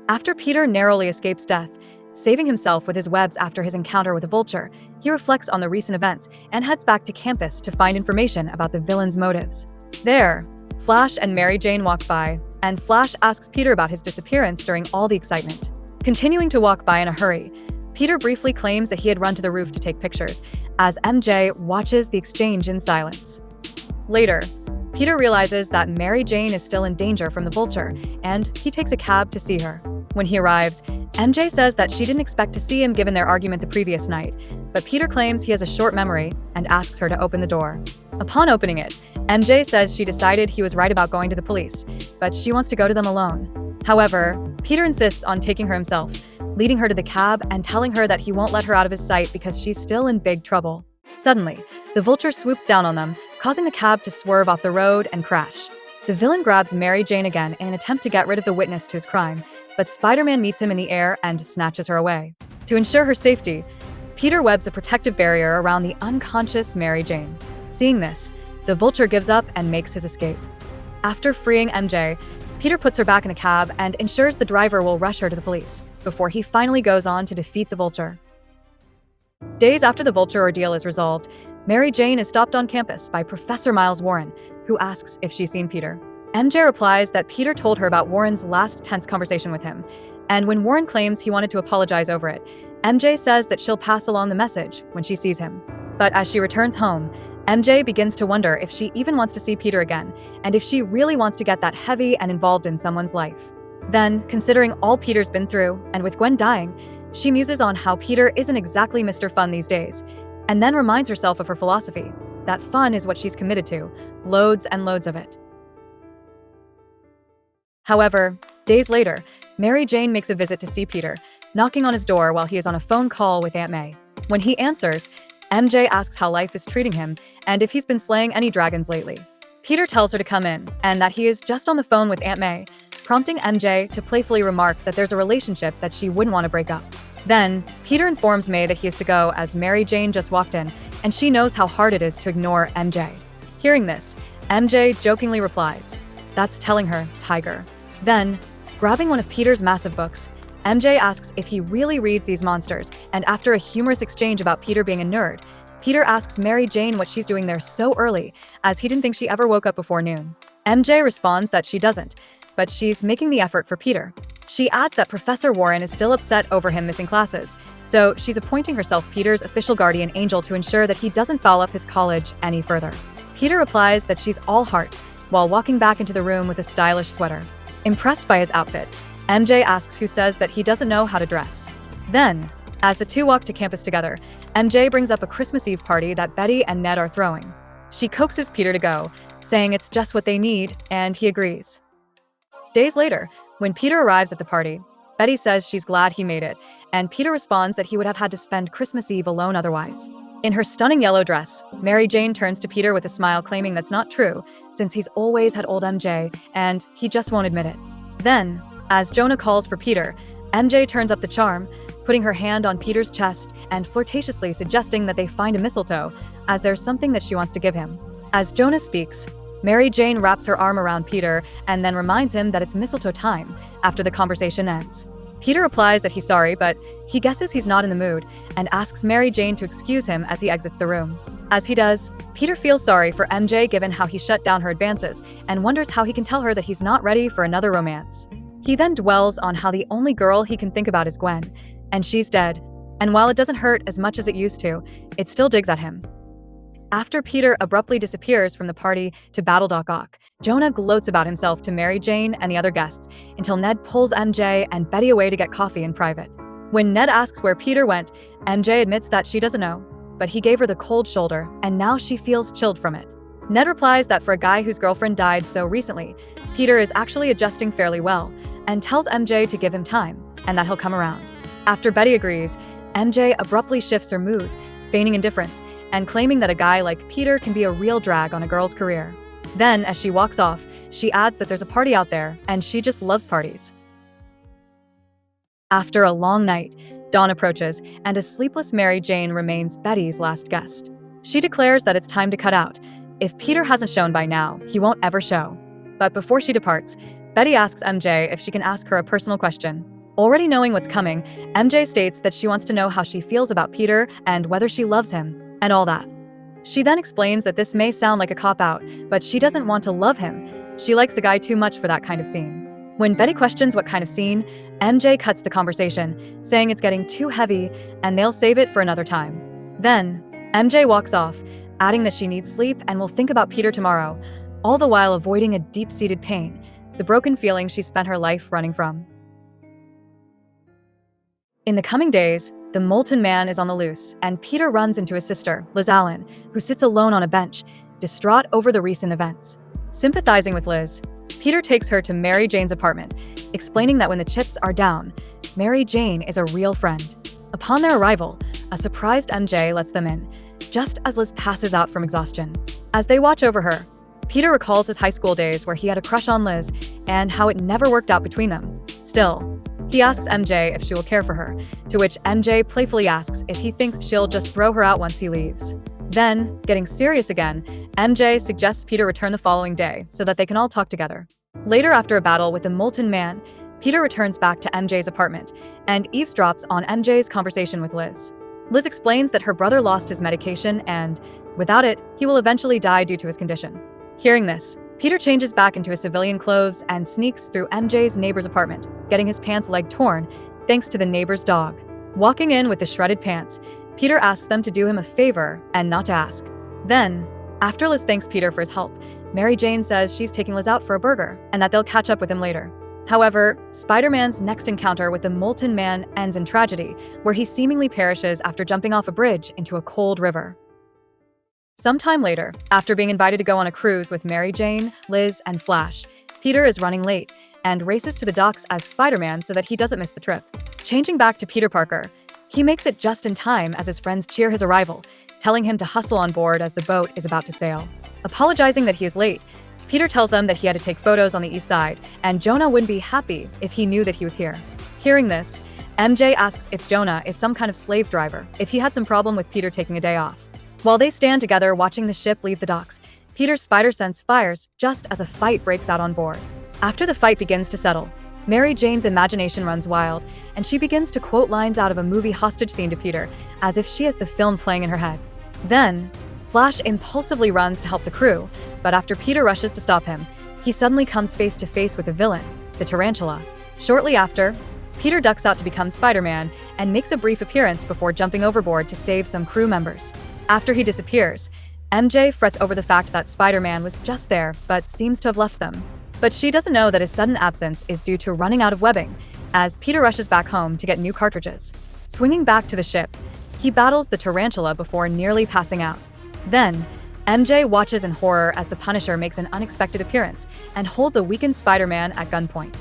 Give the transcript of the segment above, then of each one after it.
After Peter narrowly escapes death, saving himself with his webs after his encounter with a vulture, he reflects on the recent events and heads back to campus to find information about the villain's motives. There, Flash and Mary Jane walk by, and Flash asks Peter about his disappearance during all the excitement. Continuing to walk by in a hurry, Peter briefly claims that he had run to the roof to take pictures, as MJ watches the exchange in silence. Later, Peter realizes that Mary Jane is still in danger from the vulture, and he takes a cab to see her. When he arrives, MJ says that she didn't expect to see him given their argument the previous night, but Peter claims he has a short memory and asks her to open the door. Upon opening it, MJ says she decided he was right about going to the police, but she wants to go to them alone. However, Peter insists on taking her himself, leading her to the cab and telling her that he won't let her out of his sight because she's still in big trouble. Suddenly, the vulture swoops down on them, causing the cab to swerve off the road and crash. The villain grabs Mary Jane again in an attempt to get rid of the witness to his crime, but Spider-Man meets him in the air and snatches her away. To ensure her safety, Peter webs a protective barrier around the unconscious Mary Jane. Seeing this, the vulture gives up and makes his escape. After freeing MJ, Peter puts her back in the cab and ensures the driver will rush her to the police, before he finally goes on to defeat the vulture. Days after the vulture ordeal is resolved, Mary Jane is stopped on campus by Professor Miles Warren, who asks if she's seen Peter. MJ replies that Peter told her about Warren's last tense conversation with him, and when Warren claims he wanted to apologize over it, MJ says that she'll pass along the message when she sees him. But as she returns home, MJ begins to wonder if she even wants to see Peter again, and if she really wants to get that heavy and involved in someone's life. Then, considering all Peter's been through, and with Gwen dying, she muses on how Peter isn't exactly Mr. Fun these days, and then reminds herself of her philosophy, that fun is what she's committed to, loads and loads of it. However, days later, Mary Jane makes a visit to see Peter, knocking on his door while he is on a phone call with Aunt May. When he answers, MJ asks how life is treating him and if he's been slaying any dragons lately. Peter tells her to come in and that he is just on the phone with Aunt May, prompting MJ to playfully remark that there's a relationship that she wouldn't want to break up. Then, Peter informs May that he is to go as Mary Jane just walked in, and she knows how hard it is to ignore MJ. Hearing this, MJ jokingly replies, "That's telling her, Tiger." Then, grabbing one of Peter's massive books, MJ asks if he really reads these monsters, and after a humorous exchange about Peter being a nerd, Peter asks Mary Jane what she's doing there so early, as he didn't think she ever woke up before noon. MJ responds that she doesn't, but she's making the effort for Peter. She adds that Professor Warren is still upset over him missing classes, so she's appointing herself Peter's official guardian angel to ensure that he doesn't foul up his college any further. Peter replies that she's all heart, while walking back into the room with a stylish sweater. Impressed by his outfit, MJ asks who says that he doesn't know how to dress. Then, as the two walk to campus together, MJ brings up a Christmas Eve party that Betty and Ned are throwing. She coaxes Peter to go, saying it's just what they need, and he agrees. Days later, when Peter arrives at the party, Betty says she's glad he made it, and Peter responds that he would have had to spend Christmas Eve alone otherwise. In her stunning yellow dress, Mary Jane turns to Peter with a smile claiming that's not true, since he's always had old MJ, and he just won't admit it. Then, as Jonah calls for Peter, MJ turns up the charm, putting her hand on Peter's chest and flirtatiously suggesting that they find a mistletoe, as there's something that she wants to give him. As Jonah speaks, Mary Jane wraps her arm around Peter and then reminds him that it's mistletoe time after the conversation ends. Peter replies that he's sorry, but he guesses he's not in the mood and asks Mary Jane to excuse him as he exits the room. As he does, Peter feels sorry for MJ given how he shut down her advances and wonders how he can tell her that he's not ready for another romance. He then dwells on how the only girl he can think about is Gwen, and she's dead. And while it doesn't hurt as much as it used to, it still digs at him. After Peter abruptly disappears from the party to battle Doc Ock, Jonah gloats about himself to Mary Jane and the other guests until Ned pulls MJ and Betty away to get coffee in private. When Ned asks where Peter went, MJ admits that she doesn't know, but he gave her the cold shoulder and now she feels chilled from it. Ned replies that for a guy whose girlfriend died so recently, Peter is actually adjusting fairly well and tells MJ to give him time and that he'll come around. After Betty agrees, MJ abruptly shifts her mood, feigning indifference and claiming that a guy like Peter can be a real drag on a girl's career. Then, as she walks off, she adds that there's a party out there and she just loves parties. After a long night, dawn approaches and a sleepless Mary Jane remains Betty's last guest. She declares that it's time to cut out. If Peter hasn't shown by now, he won't ever show. But before she departs, Betty asks MJ if she can ask her a personal question. Already knowing what's coming, MJ states that she wants to know how she feels about Peter and whether she loves him, and all that. She then explains that this may sound like a cop-out, but she doesn't want to love him. She likes the guy too much for that kind of scene. When Betty questions what kind of scene, MJ cuts the conversation, saying it's getting too heavy and they'll save it for another time. Then, MJ walks off, adding that she needs sleep and will think about Peter tomorrow, all the while avoiding a deep-seated pain, the broken feeling she spent her life running from. In the coming days, the Molten Man is on the loose, and Peter runs into his sister, Liz Allen, who sits alone on a bench, distraught over the recent events. Sympathizing with Liz, Peter takes her to Mary Jane's apartment, explaining that when the chips are down, Mary Jane is a real friend. Upon their arrival, a surprised MJ lets them in, just as Liz passes out from exhaustion. As they watch over her, Peter recalls his high school days where he had a crush on Liz and how it never worked out between them. Still, he asks MJ if she will care for her, to which MJ playfully asks if he thinks she'll just throw her out once he leaves. Then, getting serious again, MJ suggests Peter return the following day so that they can all talk together. Later, after a battle with the Molten Man, Peter returns back to MJ's apartment and eavesdrops on MJ's conversation with Liz. Liz explains that her brother lost his medication and, without it, he will eventually die due to his condition. Hearing this, Peter changes back into his civilian clothes and sneaks through MJ's neighbor's apartment, getting his pants leg torn thanks to the neighbor's dog. Walking in with the shredded pants, Peter asks them to do him a favor and not to ask. Then, after Liz thanks Peter for his help, Mary Jane says she's taking Liz out for a burger and that they'll catch up with him later. However, Spider-Man's next encounter with the Molten Man ends in tragedy, where he seemingly perishes after jumping off a bridge into a cold river. Sometime later, after being invited to go on a cruise with Mary Jane, Liz, and Flash, Peter is running late and races to the docks as Spider-Man so that he doesn't miss the trip. Changing back to Peter Parker, he makes it just in time as his friends cheer his arrival, telling him to hustle on board as the boat is about to sail. Apologizing that he is late, Peter tells them that he had to take photos on the east side, and Jonah wouldn't be happy if he knew that he was here. Hearing this, MJ asks if Jonah is some kind of slave driver, if he had some problem with Peter taking a day off. While they stand together watching the ship leave the docks, Peter's spider sense fires just as a fight breaks out on board. After the fight begins to settle, Mary Jane's imagination runs wild, and she begins to quote lines out of a movie hostage scene to Peter, as if she has the film playing in her head. Then, Flash impulsively runs to help the crew, but after Peter rushes to stop him, he suddenly comes face to face with the villain, the Tarantula. Shortly after, Peter ducks out to become Spider-Man and makes a brief appearance before jumping overboard to save some crew members. After he disappears, MJ frets over the fact that Spider-Man was just there but seems to have left them. But she doesn't know that his sudden absence is due to running out of webbing, as Peter rushes back home to get new cartridges. Swinging back to the ship, he battles the Tarantula before nearly passing out. Then, MJ watches in horror as the Punisher makes an unexpected appearance and holds a weakened Spider-Man at gunpoint.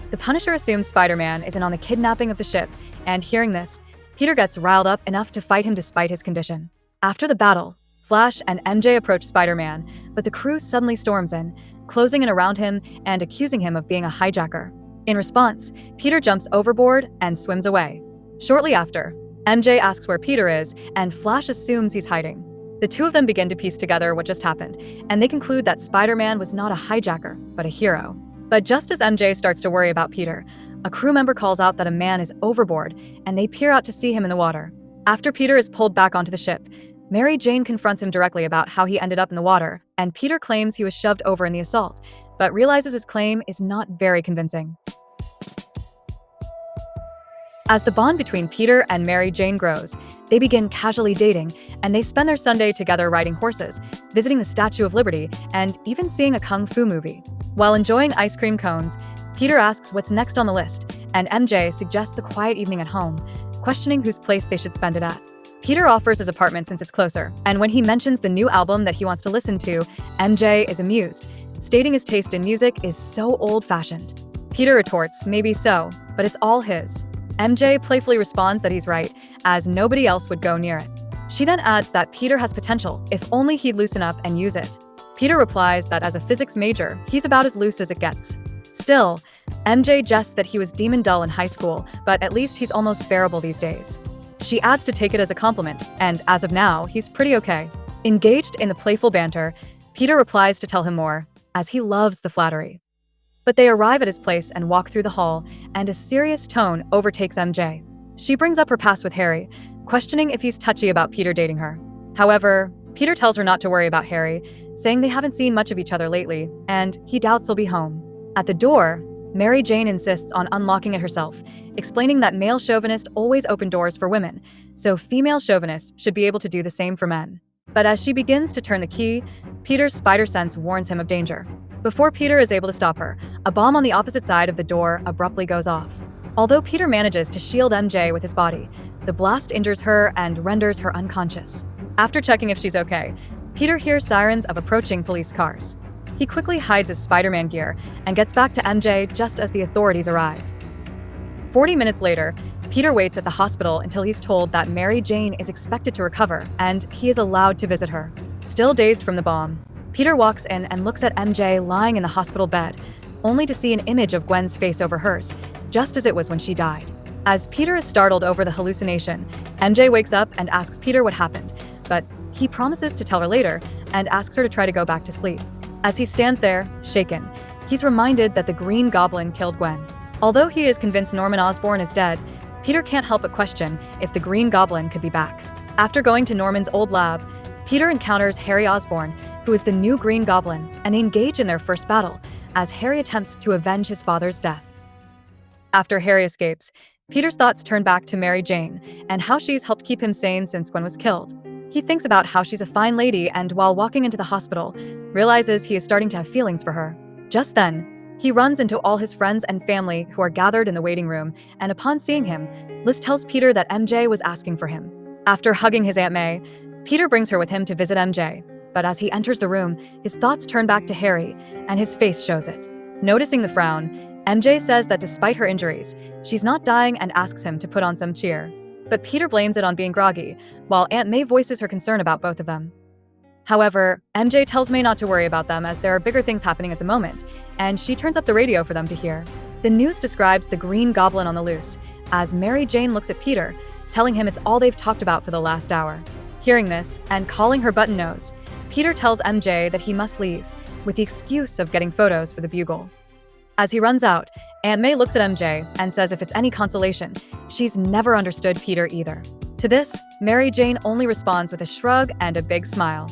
The Punisher assumes Spider-Man is in on the kidnapping of the ship, and hearing this, Peter gets riled up enough to fight him despite his condition. After the battle, Flash and MJ approach Spider-Man, but the crew suddenly storms in, closing in around him and accusing him of being a hijacker. In response, Peter jumps overboard and swims away. Shortly after, MJ asks where Peter is, and Flash assumes he's hiding. The two of them begin to piece together what just happened, and they conclude that Spider-Man was not a hijacker, but a hero. But just as MJ starts to worry about Peter, a crew member calls out that a man is overboard, and they peer out to see him in the water. After Peter is pulled back onto the ship, Mary Jane confronts him directly about how he ended up in the water, and Peter claims he was shoved over in the assault, but realizes his claim is not very convincing. As the bond between Peter and Mary Jane grows, they begin casually dating, and they spend their Sunday together riding horses, visiting the Statue of Liberty, and even seeing a kung fu movie. While enjoying ice cream cones, Peter asks what's next on the list, and MJ suggests a quiet evening at home, questioning whose place they should spend it at. Peter offers his apartment since it's closer, and when he mentions the new album that he wants to listen to, MJ is amused, stating his taste in music is so old-fashioned. Peter retorts, maybe so, but it's all his. MJ playfully responds that he's right, as nobody else would go near it. She then adds that Peter has potential if only he'd loosen up and use it. Peter replies that as a physics major, he's about as loose as it gets. Still, MJ jests that he was demon dull in high school, but at least he's almost bearable these days. She adds to take it as a compliment, and as of now, he's pretty okay. Engaged in the playful banter, Peter replies to tell him more, as he loves the flattery. But they arrive at his place and walk through the hall, and a serious tone overtakes MJ. She brings up her past with Harry, questioning if he's touchy about Peter dating her. However, Peter tells her not to worry about Harry, saying they haven't seen much of each other lately, and he doubts he'll be home. At the door, Mary Jane insists on unlocking it herself, explaining that male chauvinists always open doors for women, so female chauvinists should be able to do the same for men. But as she begins to turn the key, Peter's spider sense warns him of danger. Before Peter is able to stop her, a bomb on the opposite side of the door abruptly goes off. Although Peter manages to shield MJ with his body, the blast injures her and renders her unconscious. After checking if she's okay, Peter hears sirens of approaching police cars. He quickly hides his Spider-Man gear and gets back to MJ just as the authorities arrive. 40 minutes later, Peter waits at the hospital until he's told that Mary Jane is expected to recover and he is allowed to visit her. Still dazed from the bomb, Peter walks in and looks at MJ lying in the hospital bed, only to see an image of Gwen's face over hers, just as it was when she died. As Peter is startled over the hallucination, MJ wakes up and asks Peter what happened, but he promises to tell her later and asks her to try to go back to sleep. As he stands there, shaken, he's reminded that the Green Goblin killed Gwen. Although he is convinced Norman Osborn is dead, Peter can't help but question if the Green Goblin could be back. After going to Norman's old lab, Peter encounters Harry Osborn, who is the new Green Goblin, and they engage in their first battle, as Harry attempts to avenge his father's death. After Harry escapes, Peter's thoughts turn back to Mary Jane and how she's helped keep him sane since Gwen was killed. He thinks about how she's a fine lady and, while walking into the hospital, realizes he is starting to have feelings for her. Just then, he runs into all his friends and family who are gathered in the waiting room, and upon seeing him, Liz tells Peter that MJ was asking for him. After hugging his Aunt May, Peter brings her with him to visit MJ, but as he enters the room, his thoughts turn back to Harry, and his face shows it. Noticing the frown, MJ says that despite her injuries, she's not dying and asks him to put on some cheer. But Peter blames it on being groggy, while Aunt May voices her concern about both of them. However, MJ tells May not to worry about them as there are bigger things happening at the moment, and she turns up the radio for them to hear. The news describes the Green Goblin on the loose, as Mary Jane looks at Peter, telling him it's all they've talked about for the last hour. Hearing this, and calling her button nose, Peter tells MJ that he must leave, with the excuse of getting photos for the Bugle. As he runs out, Aunt May looks at MJ and says if it's any consolation, she's never understood Peter either. To this, Mary Jane only responds with a shrug and a big smile.